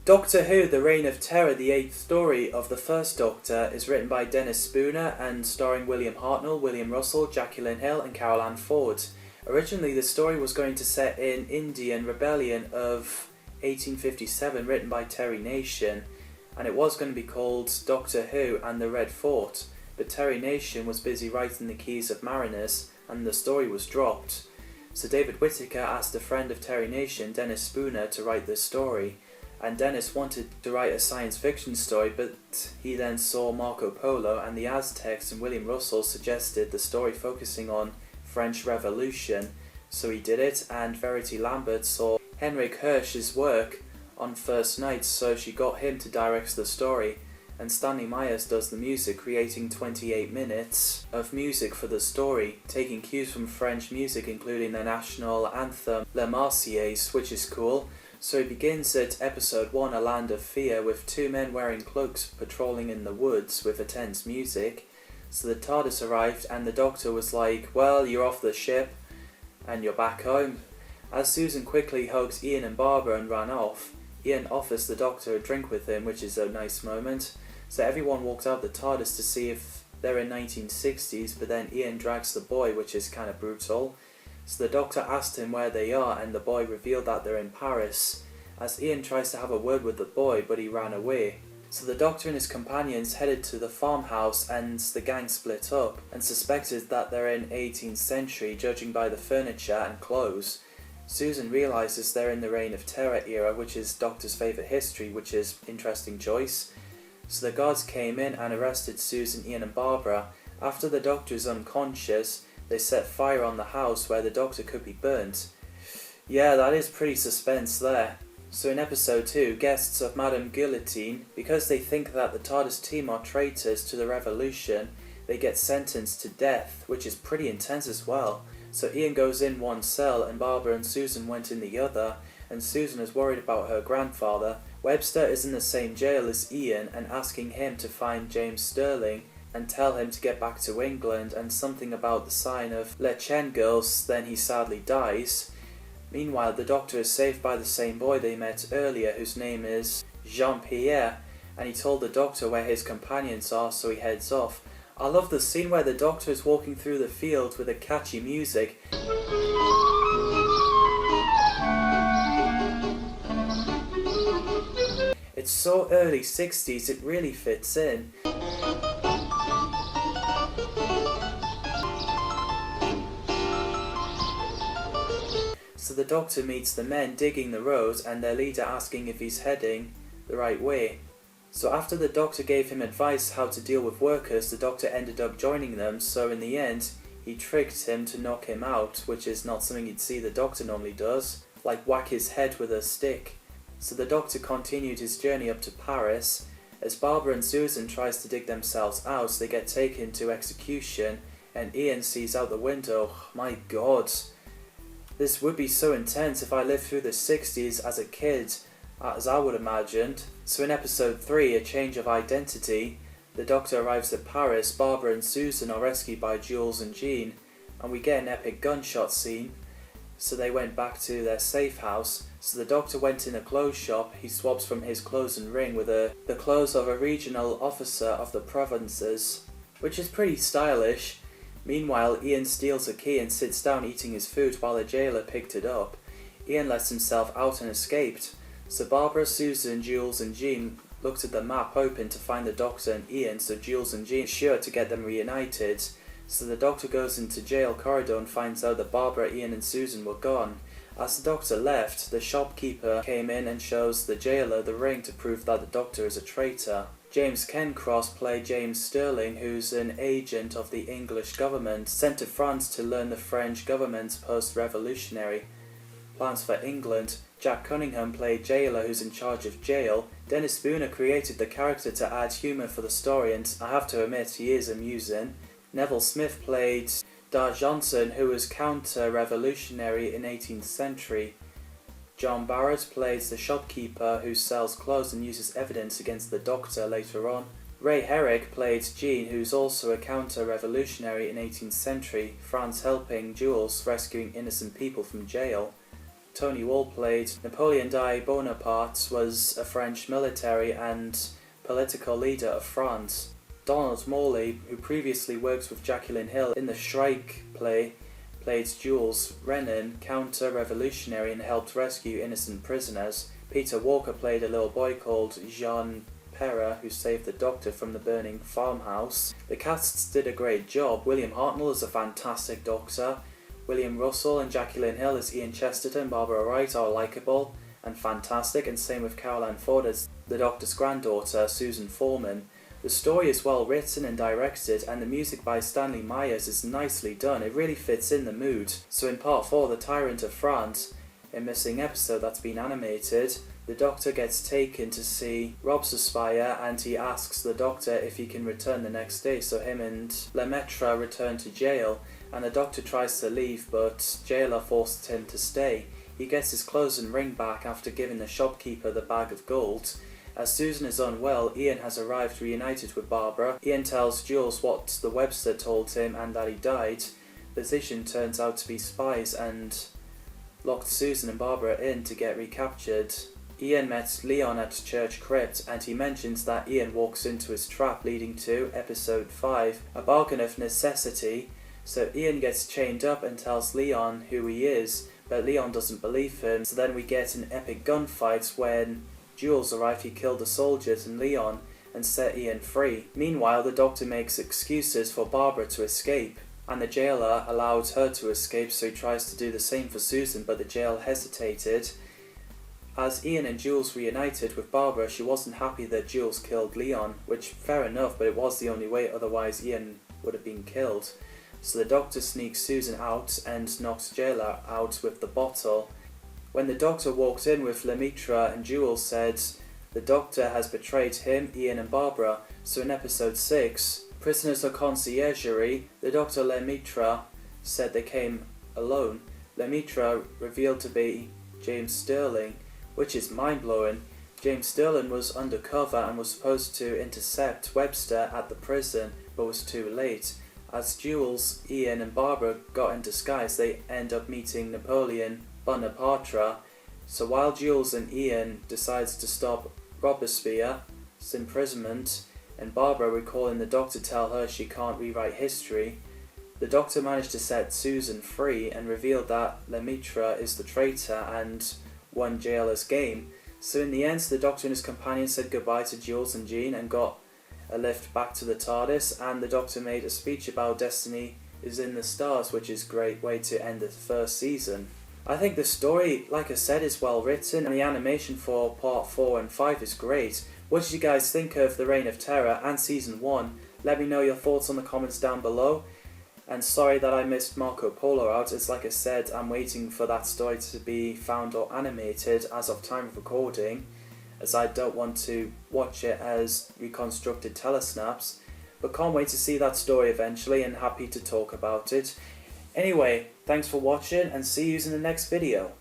Doctor Who, The Reign of Terror, the 8th story of the first Doctor, is written by Dennis Spooner and starring William Hartnell, William Russell, Jacqueline Hill and Carol Ann Ford. Originally the story was going to set in Indian Rebellion of 1857, written by Terry Nation, and it was going to be called Doctor Who and the Red Fort, but Terry Nation was busy writing the Keys of Marinus and the story was dropped. So David Whittaker asked a friend of Terry Nation, Dennis Spooner, to write this story. And Dennis wanted to write a science fiction story, but he then saw Marco Polo and the Aztecs, and William Russell suggested the story focusing on French Revolution. So he did it, and Verity Lambert saw Henrik Hirsch's work on First Night, so she got him to direct the story. And Stanley Myers does the music, creating 28 minutes of music for the story, taking cues from French music, including the national anthem La Marseillaise, which is cool. So it begins at episode 1, A Land of Fear, with two men wearing cloaks patrolling in the woods with a tense music. So the TARDIS arrived and the Doctor was like, well, you're off the ship and you're back home. As Susan quickly hugs Ian and Barbara and ran off, Ian offers the Doctor a drink with him, which is a nice moment. So everyone walked out the TARDIS to see if they're in 1960s, but then Ian drags the boy, which is kind of brutal. So the Doctor asked him where they are, and the boy revealed that they're in Paris, as Ian tries to have a word with the boy, but he ran away. So the Doctor and his companions headed to the farmhouse, and the gang split up, and suspected that they're in 18th century, judging by the furniture and clothes. Susan realises they're in the Reign of Terror era, which is Doctor's favourite history, which is interesting choice. So the guards came in and arrested Susan, Ian and Barbara. After the Doctor is unconscious, they set fire on the house where the Doctor could be burnt. Yeah, that is pretty suspense there. So in episode 2, guests of Madame Guillotine, because they think that the TARDIS team are traitors to the revolution, they get sentenced to death, which is pretty intense as well. So Ian goes in one cell and Barbara and Susan went in the other, and Susan is worried about her grandfather. Webster is in the same jail as Ian and asking him to find James Sterling and tell him to get back to England, and something about the sign of Le Chen girls, then he sadly dies. Meanwhile, the Doctor is saved by the same boy they met earlier, whose name is Jean-Pierre, and he told the Doctor where his companions are, so he heads off. I love the scene where the Doctor is walking through the field with a catchy music. It's so early 60s, it really fits in. So the Doctor meets the men digging the road and their leader asking if he's heading the right way. So after the Doctor gave him advice how to deal with workers, the Doctor ended up joining them, so in the end he tricked him to knock him out, which is not something you'd see the Doctor normally does, like whack his head with a stick. So the Doctor continued his journey up to Paris. As Barbara and Susan tries to dig themselves out, they get taken to execution, and Ian sees out the window. My God. This would be so intense if I lived through the 60s as a kid, as I would imagined. So in episode 3, A Change of Identity, the Doctor arrives at Paris, Barbara and Susan are rescued by Jules and Jean, and we get an epic gunshot scene. So they went back to their safe house. So the Doctor went in a clothes shop, he swaps from his clothes and ring with the clothes of a regional officer of the provinces, which is pretty stylish. Meanwhile, Ian steals a key and sits down eating his food while a jailer picked it up. Ian lets himself out and escaped. So Barbara, Susan, Jules and Jean looked at the map hoping to find the Doctor and Ian, so Jules and Jean are sure to get them reunited. So the Doctor goes into jail corridor and finds out that Barbara, Ian and Susan were gone. As the Doctor left, the shopkeeper came in and shows the jailer the ring to prove that the Doctor is a traitor. James Cairncross played James Sterling, who's an agent of the English government, sent to France to learn the French government's post-revolutionary plans for England. Jack Cunningham played Jailer, who's in charge of jail. Dennis Spooner created the character to add humour for the story, and I have to admit, he is amusing. Neville Smith played Dart Johnson, who was counter-revolutionary in 18th century. John Barrett plays the shopkeeper who sells clothes and uses evidence against the Doctor later on. Ray Herrick played Jean, who's also a counter-revolutionary in 18th century France, helping Jules rescuing innocent people from jail. Tony Wall played Napoleon Bonaparte, was a French military and political leader of France. Donald Morley, who previously worked with Jacqueline Hill in the Shrike play, played Jules Renan, counter-revolutionary, and helped rescue innocent prisoners. Peter Walker played a little boy called Jean Perra, who saved the Doctor from the burning farmhouse. The casts did a great job. William Hartnell is a fantastic Doctor. William Russell and Jacqueline Hill as Ian Chesterton and Barbara Wright are likeable and fantastic, and same with Caroline Ford as the Doctor's granddaughter, Susan Foreman. The story is well written and directed, and the music by Stanley Myers is nicely done. It really fits in the mood. So in part 4, The Tyrant of France, a missing episode that's been animated, the Doctor gets taken to see Robespierre, and he asks the Doctor if he can return the next day, so him and Lemaitre return to jail, and the Doctor tries to leave, but jailer forces him to stay. He gets his clothes and ring back after giving the shopkeeper the bag of gold. As Susan is unwell, Ian has arrived reunited with Barbara. Ian tells Jules what the Webster told him and that he died. The Vision turns out to be spies and locked Susan and Barbara in to get recaptured. Ian met Leon at Church Crypt, and he mentions that Ian walks into his trap, leading to Episode 5, a bargain of necessity. So Ian gets chained up and tells Leon who he is, but Leon doesn't believe him. So then we get an epic gunfight when Jules arrived. He killed the soldiers and Leon and set Ian free. Meanwhile, the Doctor makes excuses for Barbara to escape, and the jailer allowed her to escape, so he tries to do the same for Susan, but the jail hesitated. As Ian and Jules reunited with Barbara, she wasn't happy that Jules killed Leon, which fair enough, but it was the only way, otherwise Ian would have been killed. So the Doctor sneaks Susan out and knocks jailer out with the bottle. When the Doctor walked in with Lemaitre, and Jules said the Doctor has betrayed him, Ian and Barbara, so in Episode 6, Prisoners of Conciergerie, the Doctor Lemaitre said they came alone. Lemaitre revealed to be James Sterling, which is mind-blowing. James Sterling was undercover and was supposed to intercept Webster at the prison, but was too late. As Jules, Ian and Barbara got in disguise, they end up meeting Napoleon Bonaparte. So while Jules and Ian decides to stop Robespierre's imprisonment, and Barbara recalling the Doctor tell her she can't rewrite history, the Doctor managed to set Susan free and revealed that Lemaitre is the traitor and won jailer's game. So in the end, the Doctor and his companion said goodbye to Jules and Jean and got a lift back to the TARDIS, and the Doctor made a speech about destiny is in the stars, which is a great way to end the first season. I think the story, like I said, is well written, and the animation for part 4 and 5 is great. What did you guys think of The Reign of Terror and Season 1? Let me know your thoughts on the comments down below. And sorry that I missed Marco Polo out, as like I said, I'm waiting for that story to be found or animated as of time of recording, as I don't want to watch it as reconstructed telesnaps, but can't wait to see that story eventually and happy to talk about it. Anyway, thanks for watching and see you in the next video.